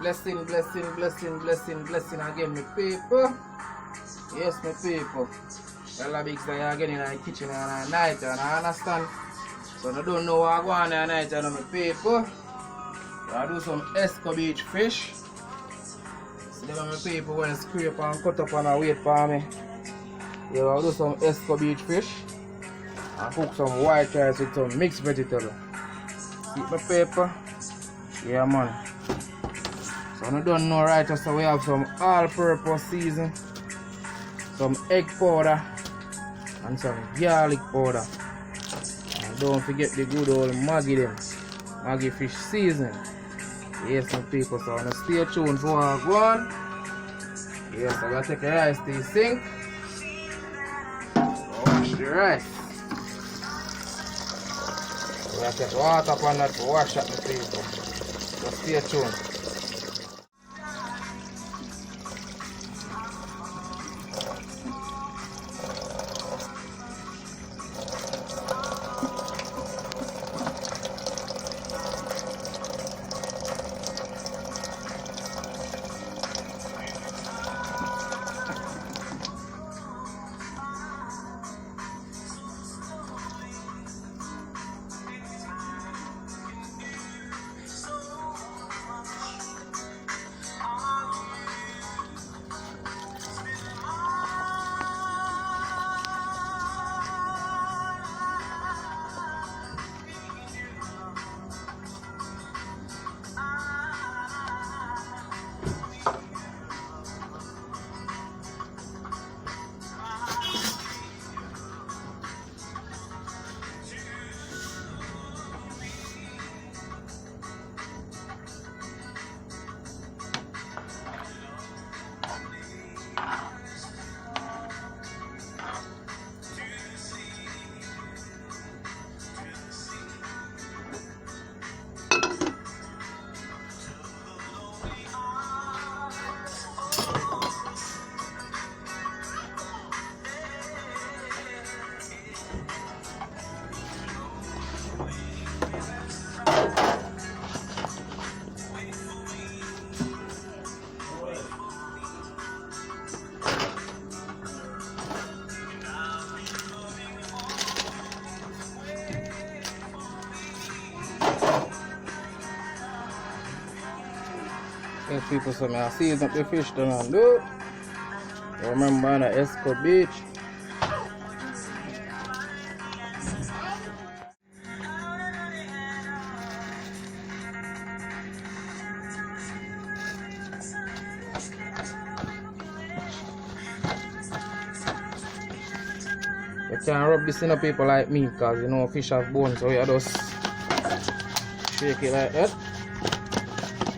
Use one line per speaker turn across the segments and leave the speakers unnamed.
Blessing, blessing, blessing, blessing, blessing again, my people. Yes, my people. Well, the big guy again in the kitchen at night, and I understand. So I don't know what I go on at night, and my people. So I do some escovitch fish. So then my people when scrape and cut up and wait for me. Yeah, I'll do some escovitch fish. And cook some white rice with some mixed vegetable. See my paper? Yeah, man. So I don't know right, so we have some all-purpose season, some egg powder, and some garlic powder. And don't forget the good old Maggi them. Maggi fish season. Yes, my people, so I'm gonna stay tuned for what I go on. Yes, I'm gonna take the rice to the sink. Wash the rice. We have to take water upon that to wash up the people. So stay tuned. Yes, people, so I season up the fish down and do. Remember on the escovitch. You can't rub this in a people like me because you know fish have bones, so you just shake it like that.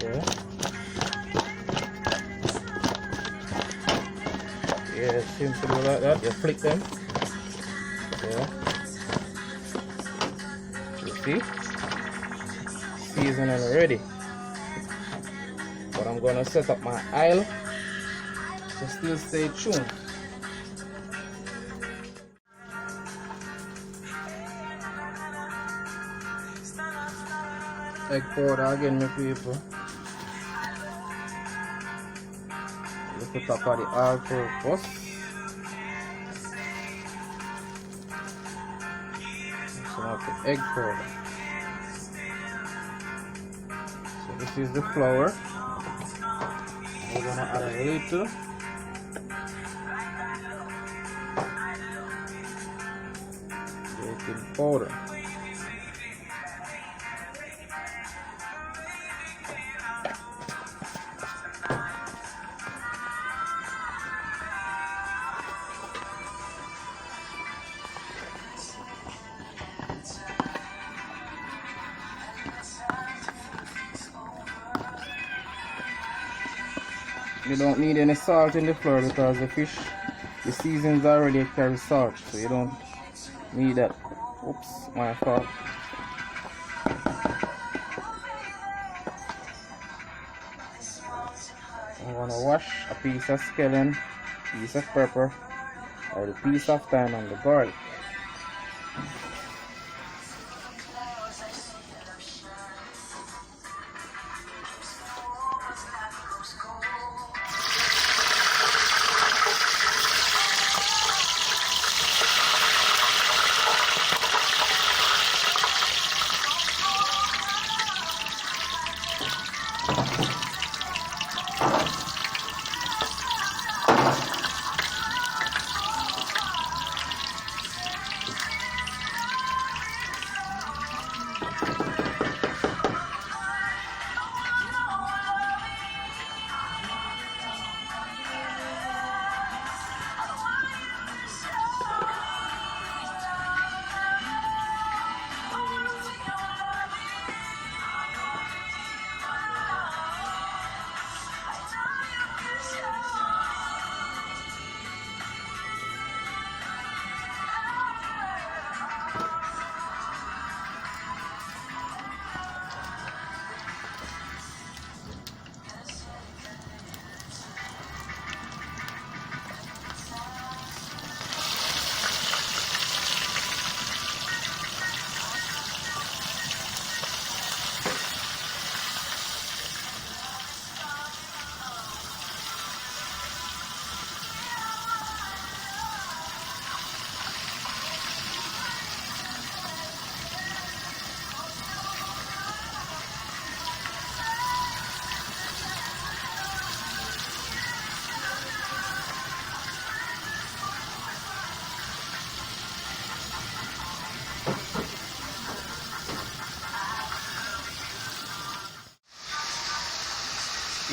Yeah. Yeah, simple like that. You flick them. Yeah. You see? Seasoning ready. But I'm gonna set up my aisle. So still stay tuned. Egg powder again, my people. Look at top of the all-purpose. Some of the egg powder. So this is the flour. We're gonna add a little. Baking powder. You don't need any salt in the flour because the fish, the seasons already carry salt, so you don't need that. Oops, my fault. I'm gonna wash a piece of scallion, piece of pepper, or the piece of thyme and the garlic.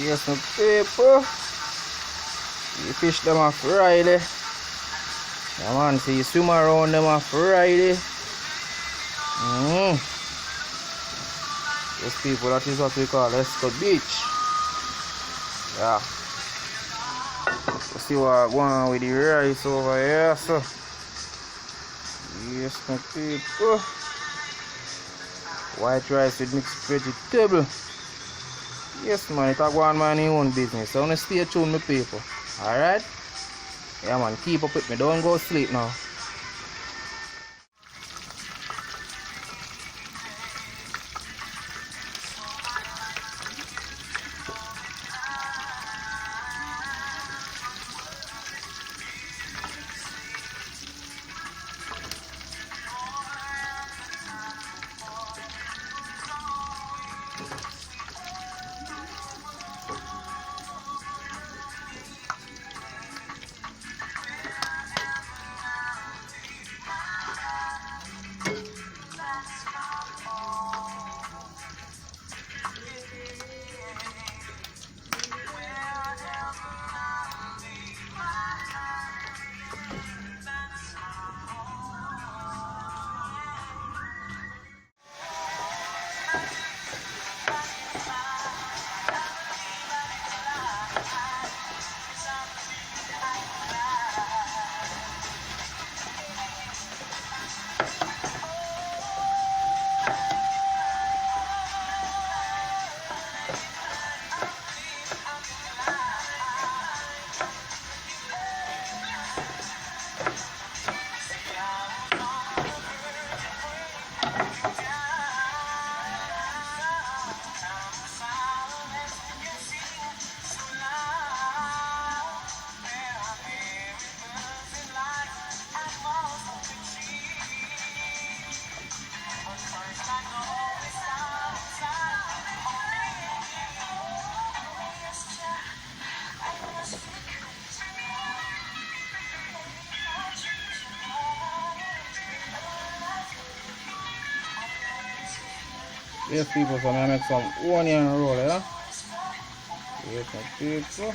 Yes, my people. You fish them off Friday. Yeah, man, see you swim around them off Friday. Yes, people, that is what we call escovitch. Yeah. You see what I'm going on with the rice over here, so. Yes, my people. White rice with mixed vegetable. Yes, man, it's a go on man in own business. So, I want to stay tuned, my people. Alright? Yeah, man, keep up with me. Don't go sleep now. Yes, people, so I make some onion roll, yeah? Yes, my people.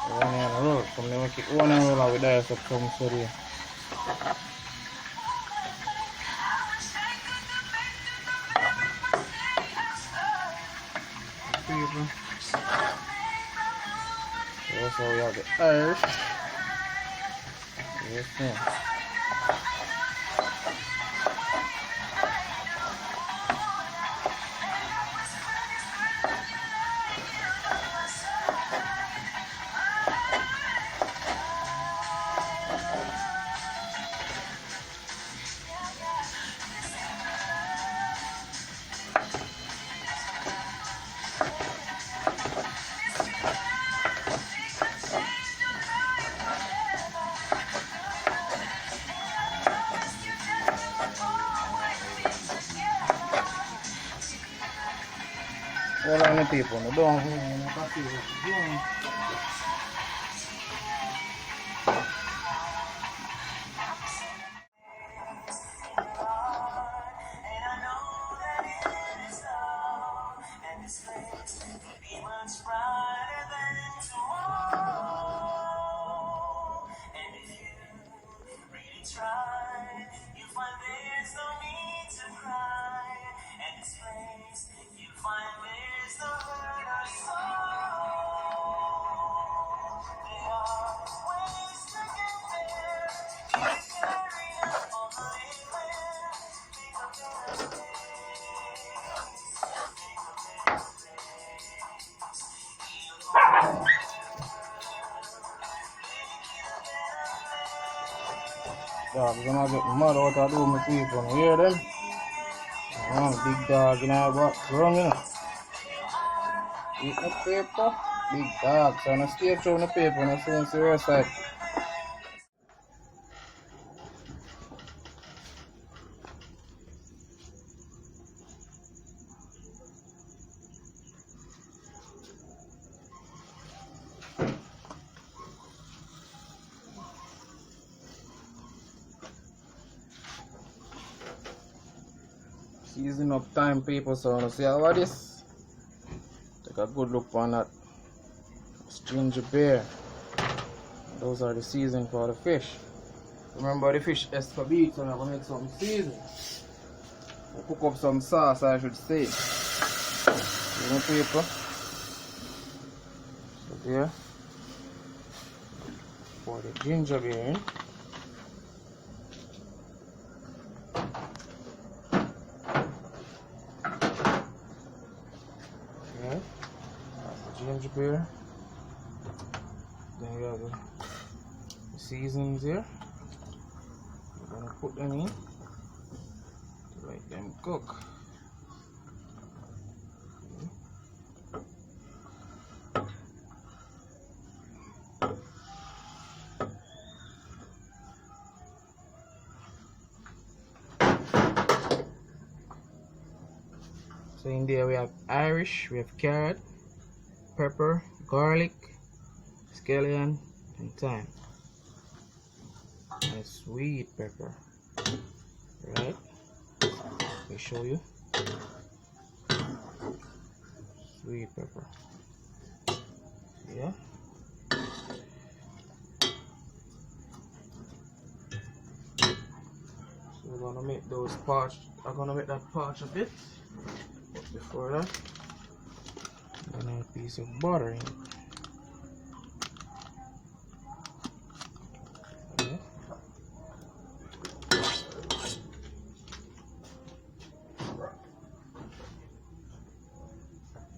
Onion roll. Some make it onion roll and we dice up some sorry. People. Also, we have the Irish. Yes, man. Hold on, the people, no, don't hold on, I can see what you're doing. Dog, we're gonna get mud out of the room with people, you hear them? Big dog in our background, you know. Eat the paper, big dog, so I'm gonna stay through the paper and soon see your side. Season up time, people, so I see how this. Take a good look on that ginger beer. Those are the seasoning for the fish. Remember the fish escovitch, so I'm going to make some seasoning. We'll cook up some sauce, I should say. See my paper? So there. Pour the ginger beer in. Okay. That's the ginger beer. Then we have the seasonings here. We're going to put them in to let them cook. So in there we have Irish, we have carrot, pepper, garlic, scallion, and thyme. And sweet pepper. Right? Let me show you. Sweet pepper. Yeah. So we're gonna make those parch. I'm gonna make that parch a bit. But before that, I'm gonna add a piece of butter in it.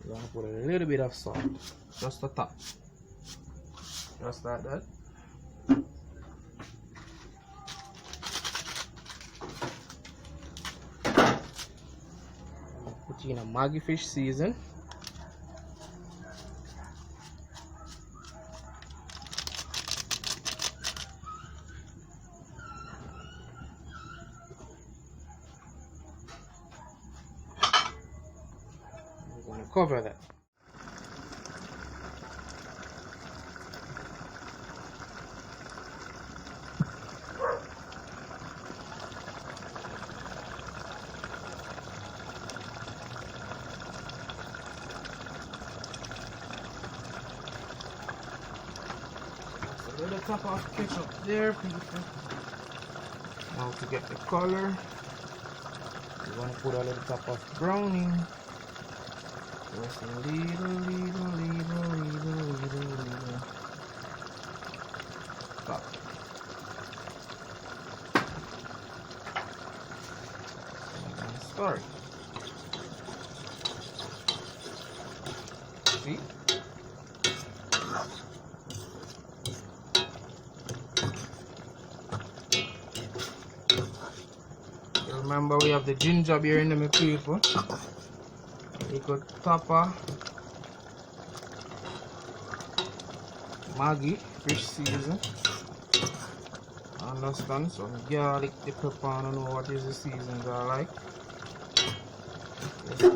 We're gonna put a little bit of salt, just the top, just like that. Put in a Maggi fish season. We're gonna cover that. A little top of ketchup there, people. Now to get the color, we're gonna put a little top of browning. Just a little. Top. Sorry. See? Remember we have the ginger beer in the people. We could pepper, Maggi fish season. Understand? Some garlic, the pepper. I don't know what is the seasons are like. Just the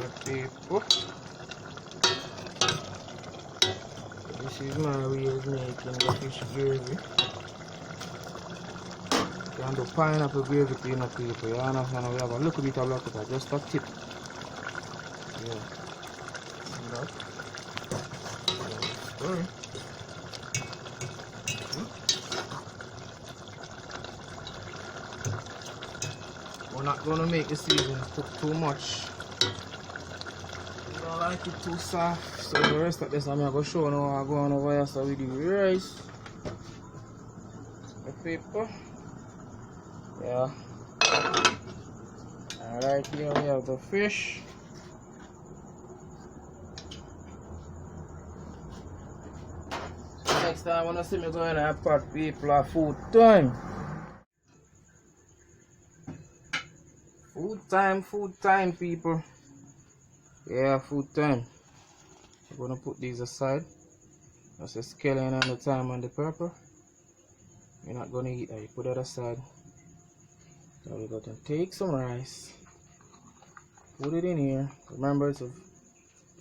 pepper. This is my way of making the fish gravy. You can do pineapple gravy to the people. You understand? We have a little bit of black pepper, just a tip. Yeah. See that? Sorry. We're not gonna make the season cook too much. We don't like it too soft. So the rest of this I'm gonna show you how I'm going over here. So we do the rice, the pepper. Yeah. And right here we have the fish. So next time when I see me going to pot people at food time. Food time people. Yeah, food time. I'm gonna put these aside. That's the scallion and the thyme and the pepper. You're not gonna eat that, you put that aside. Now we're gonna take some rice, put it in here. Remember, it's a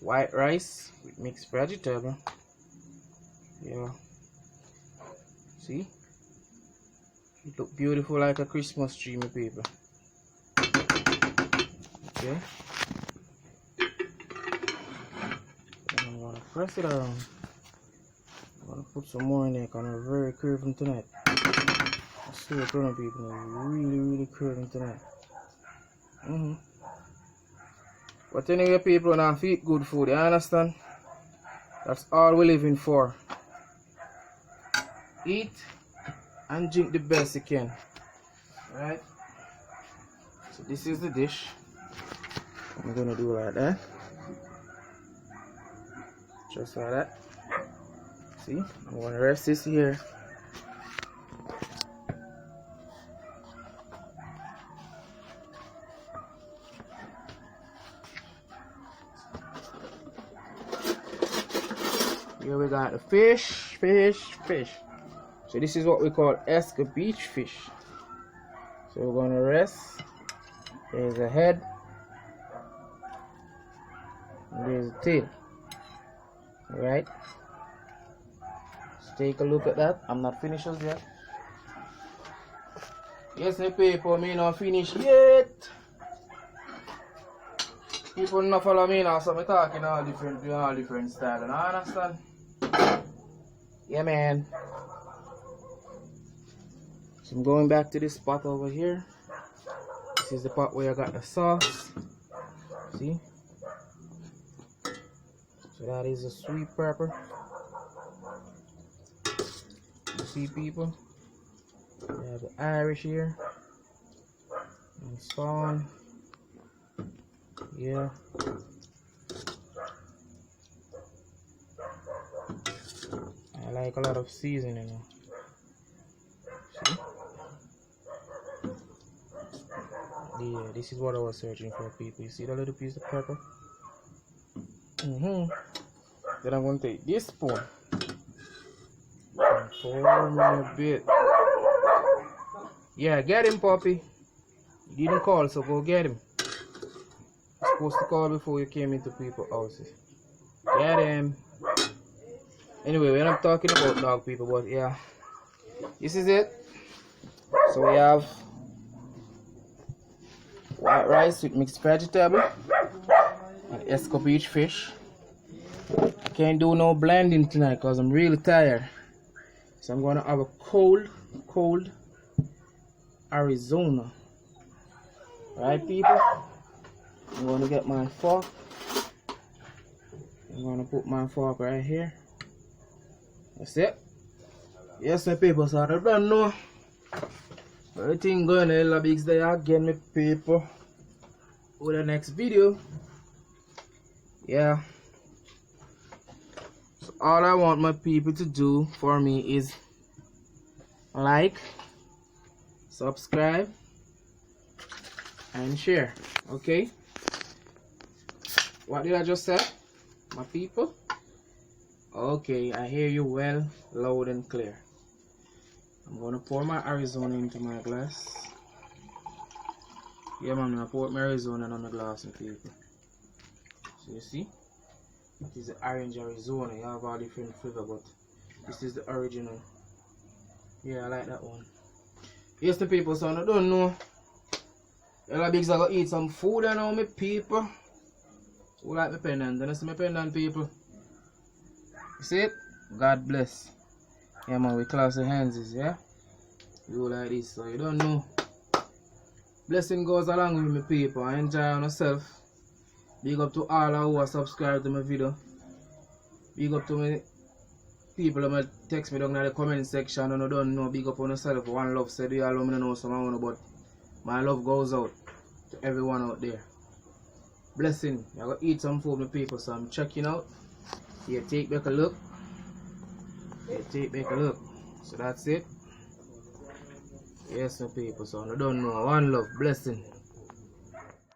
white rice with mixed vegetable. Yeah. See? It look beautiful like a Christmas tree, my people. Okay. And I'm Press it around. I'm gonna put some more in there because I'm very craving tonight. I swear to you people, I'm really craving tonight. But anyway people, now eat good food, you understand? That's all we're living for. Eat and drink the best you can. Alright? So this is the dish. I'm gonna do like that. Just like that. See? I'm gonna rest this here. Here we got the fish. So this is what we call escovitch fish. So we're gonna rest. There's a head. And there's a tail. Alright. Let's take a look at that. I'm not finished as yet. Yes, my people, me not finished yet. People not follow me now, so I'm talking all different style. You understand? Yeah, man. So I'm going back to this pot over here. This is the pot where I got the sauce. See? So that is a sweet pepper. You see, people? We have the Irish here. And so on. Yeah. I like a lot of seasoning. See? Yeah, this is what I was searching for, people. You see the little piece of pepper? Then I'm going to take this spoon and pour me a bit. Yeah, get him, puppy. You didn't call, so go get him. You're supposed to call before you came into people's houses. Get him. Anyway, we're not talking about dog, people, but yeah. This is it. So we have white rice with mixed vegetable and escovitch fish. I can't do no blending tonight because I'm really tired. So I'm gonna have a cold Arizona. Alright, people? I'm gonna get my fork. I'm gonna put my fork right here. That's it. Yes, my people, so I don't know. Everything going to hella bigs there again, my people. With the next video. Yeah. So all I want my people to do for me is like, subscribe, and share. Okay? What did I just say, my people? Okay, I hear you well, loud and clear. I'm gonna pour my Arizona into my glass. Yeah, man, I pour my Arizona on the glass, my people. So you see, it is the orange Arizona. You have all different flavor, but this is the original. Yeah, I like that one. Yes, the people, so I don't know. Ella bigs I go eat some food and all my people. Who like my pendant? Don't you see my pendant, people? You see it? God bless. Yeah, man, we class the hands, yeah? You like this, so you don't know. Blessing goes along with me, people. I enjoy on yourself. Big up to all who are subscribed to my video. Big up to me people who might text me down in the comment section and I don't know. Big up on yourself. One love said you all don't know someone, but my love goes out to everyone out there. Blessing. I gotta eat some food, my people, so I'm checking out. Here, take back a look. Here, take back a look. So that's it. Yes, my people, so I don't know. One love, blessing.